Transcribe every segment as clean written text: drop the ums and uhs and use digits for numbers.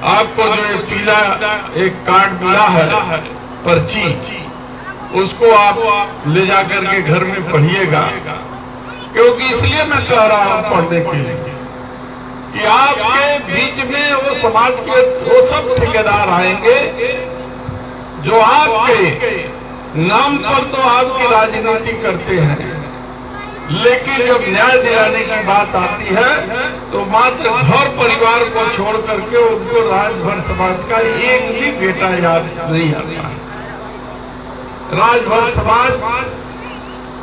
आपको जो ये पीला एक कार्ड मिला है पर्ची, उसको आप ले जाकर के घर में पढ़िएगा, क्योंकि इसलिए मैं कह रहा हूं पढ़ने के लिए कि आपके बीच में वो समाज के वो सब ठेकेदार आएंगे जो आपके नाम पर तो आपकी राजनीति करते हैं, लेकिन जब न्याय दिलाने की बात आती है तो मात्र घर परिवार को छोड़ करके उनको राजभर समाज का एक भी बेटा याद नहीं आता है। राजभर समाज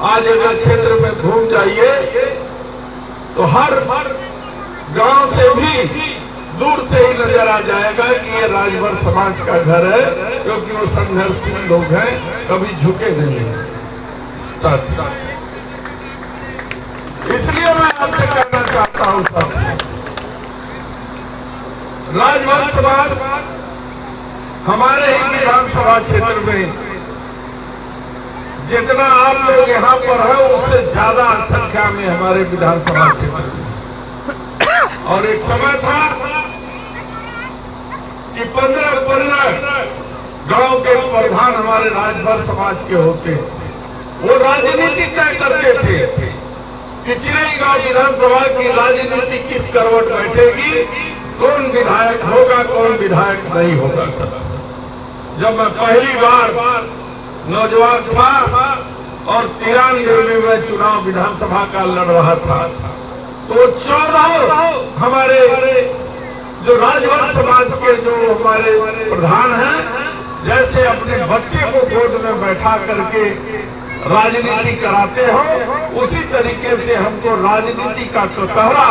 आज अगर क्षेत्र में घूम जाइए तो हर गांव से भी दूर से ही नजर आ जाएगा कि ये राजभर समाज का घर है, क्योंकि वो संघर्षशील लोग हैं, कभी झुके नहीं हैं साथी। इसलिए मैं आपसे कहना चाहता हूं साथी, राजभर समाज हमारे ही विधानसभा क्षेत्र में जितना आप लोग यहाँ पर है उससे ज्यादा संख्या में हमारे विधानसभा क्षेत्र में। और एक समय था कि 15-15 गांव के प्रधान हमारे राजभर समाज के होते, वो राजनीति तय करते थे कि चिरईगांव विधानसभा की राजनीति किस करवट बैठेगी, कौन विधायक होगा कौन विधायक नहीं होगा। जब मैं पहली बार नौजवान था और 93 में मैं चुनाव विधानसभा का लड़ रहा था, तो 14 हमारे जो राजभर समाज के जो हमारे प्रधान हैं, जैसे अपने बच्चे को गोद में बैठा करके राजनीति कराते हो, उसी तरीके से हमको राजनीति का कटहरा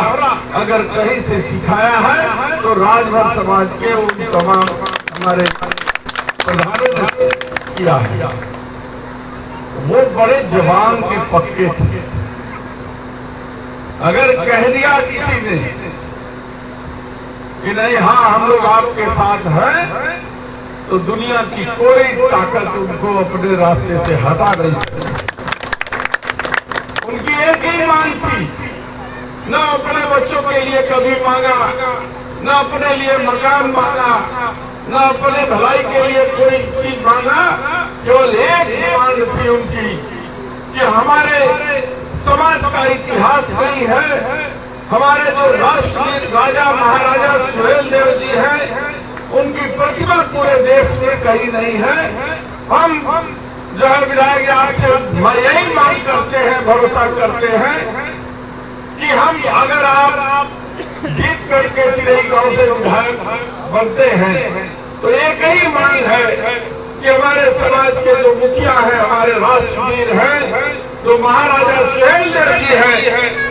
अगर कहीं से सिखाया है तो राजभर समाज के उन तमाम हमारे प्रधानों ने किया है। वो बड़े जवान के पक्के थे। अगर कह दिया किसी ने कि नहीं हाँ हम लोग आपके साथ हैं, तो दुनिया की कोई ताकत उनको अपने रास्ते से हटा नहीं सकती। उनकी एक ही मांग थी, न अपने बच्चों के लिए कभी मांगा, न अपने लिए मकान मांगा, न अपने भलाई के लिए कोई चीज मांगा, केवल एक डिमांड थी उनकी कि हमारे समाज का इतिहास नहीं है, हमारे जो राष्ट्रवीर राजा महाराजा सुहेलदेव जी हैं उनकी प्रतिभा पूरे देश में कहीं नहीं है। हम जो है विधायक आपसे यही मांग करते हैं, भरोसा करते हैं कि हम अगर आप जीत करके चिरईगांव से विधायक बनते हैं तो एक ही मांग है कि हमारे समाज के जो मुखिया हैं, हमारे राष्ट्रवीर हैं, जो महाराजा सुहेलदेव जी हैं,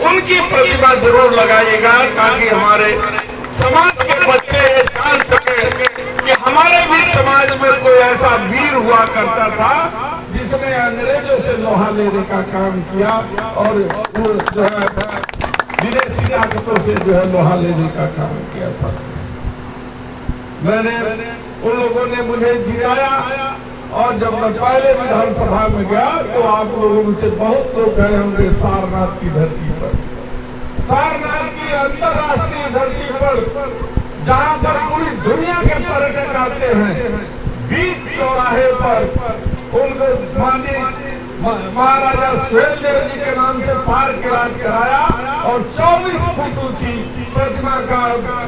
उनकी प्रतिभा जरूर लगाइएगा, ताकि हमारे समाज के बच्चे ये जान सके कि हमारे भी समाज में कोई ऐसा वीर हुआ करता था जिसने अंग्रेजों से लोहा लेने का काम किया और जो है विदेशी ताकतों से जो है लोहा लेने का काम किया था। मैंने उन लोगों ने मुझे जिताया, और जब मैं पहले विधानसभा में गया तो आप लोगों में से बहुत लोग गए होंगे सारनाथ की धरती पर, सारनाथ की अंतरराष्ट्रीय धरती पर, जहां पर पूरी दुनिया के पर्यटक आते हैं। बीच चौराहे पर उनको महाराजा सुहेलदेव जी के नाम से पार्क कराया और 24 फुट ऊंची प्रतिमा का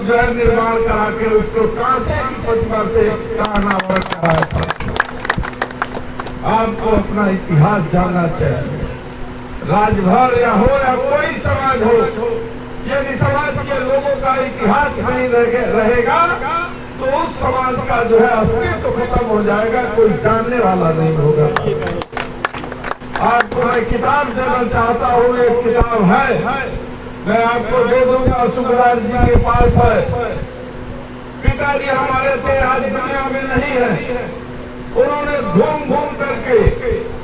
जो है निर्माण करा के उसको कांसे की प्रतिमा से अनावरण कराया था। आपको अपना इतिहास जानना चाहिए। राजभर या हो या कोई समाज हो, यदि समाज के लोगों का इतिहास नहीं रहेगा तो उस समाज का जो है अस्तित्व खत्म हो जाएगा, कोई जानने वाला नहीं होगा। आपको मैं किताब देना चाहता हूँ, एक किताब है, मैं आपको दे दूंगा, सुखराज जी के पास है। पिताजी हमारे थे, आज दुनिया में नहीं है। उन्होंने घूम करके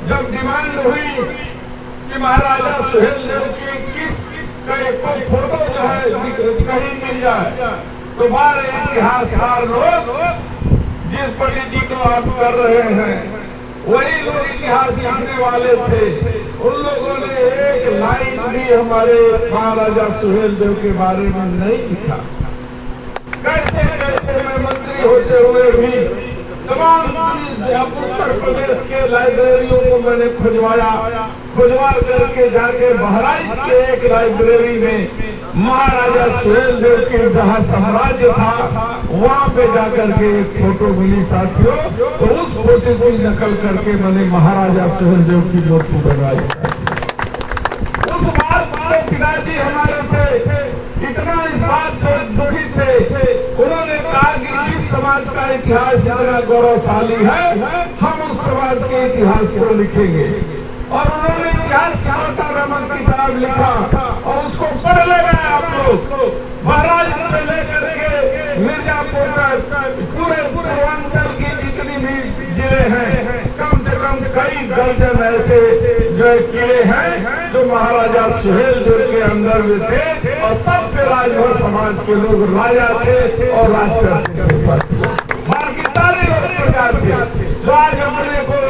जब डिमांड हुई कि महाराजा सुहेलदेव की किस कोई फोटो जो है कहीं मिल जाए, तो हमारे इतिहासकार लोग जिस पंडित जी को आप कर रहे हैं वही लोग इतिहास लिखने वाले थे। उन लोगों ने एक लाइन भी हमारे महाराजा सुहेलदेव के बारे में नहीं लिखा। कैसे कैसे मैं हासिल होते हुए भी तमाम उत्तर प्रदेश के लाइब्रेरियों को मैंने खुजवा करके जाके बहराइच के एक लाइब्रेरी में महाराजा सुहेल देव के जहाँ साम्राज्य था वहाँ पे जाकर के एक फोटो मिली साथियों। तो उस फोटो को नकल करके मैंने महाराजा सुहेल देव की मूर्ति बनवाई। उस बात पर पिताजी हमारे थे इतना इस बात से दुखी थे, उन्होंने कहा कि जिस समाज का इतिहास इतना गौरवशाली है हम उस समाज के इतिहास को लिखेंगे। और उन्होंने इतिहास का नामक किताब लिखा और उसको पढ़ लेगा आप लोग। महाराज से लेकर के मिर्जापुर तक पूरे पूर्वांचल की जितनी भी जिले हैं कम से कम कई दर्जन ऐसे जो किले हैं जो महाराजा सुहेल देव के अंदर में थे और सब पे राजभर समाज के लोग राजा थे और राज करते थे। बाकी सारे लोग प्रजा थे जो आज अपने को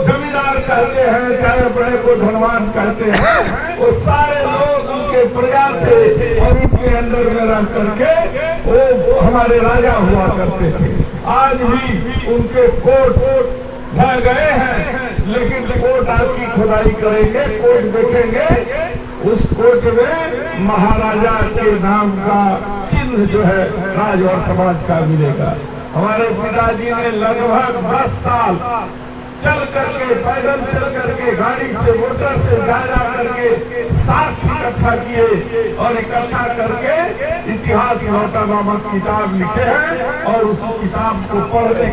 जमींदार कहते हैं चाहे अपने को धनवान कहते हैं, वो सारे लोग उनके प्रजा थे और उनके अंदर में रह करके वो हमारे राजा हुआ करते थे। आज भी उनके कोट ढह गए हैं लेकिन कोट आपकी खुदाई करेंगे, कोट देखेंगे, उस कोट में महाराजा के नाम का चिन्ह जो है राज और समाज का मिलेगा। हमारे पिताजी ने लगभग 10 साल चल करके पैदल चल करके गाड़ी से मोटर से जा करके साक्ष्य इकट्ठा किए और इकट्ठा करके इतिहास लौटा नामक किताब लिखे हैं और उस किताब को पढ़ने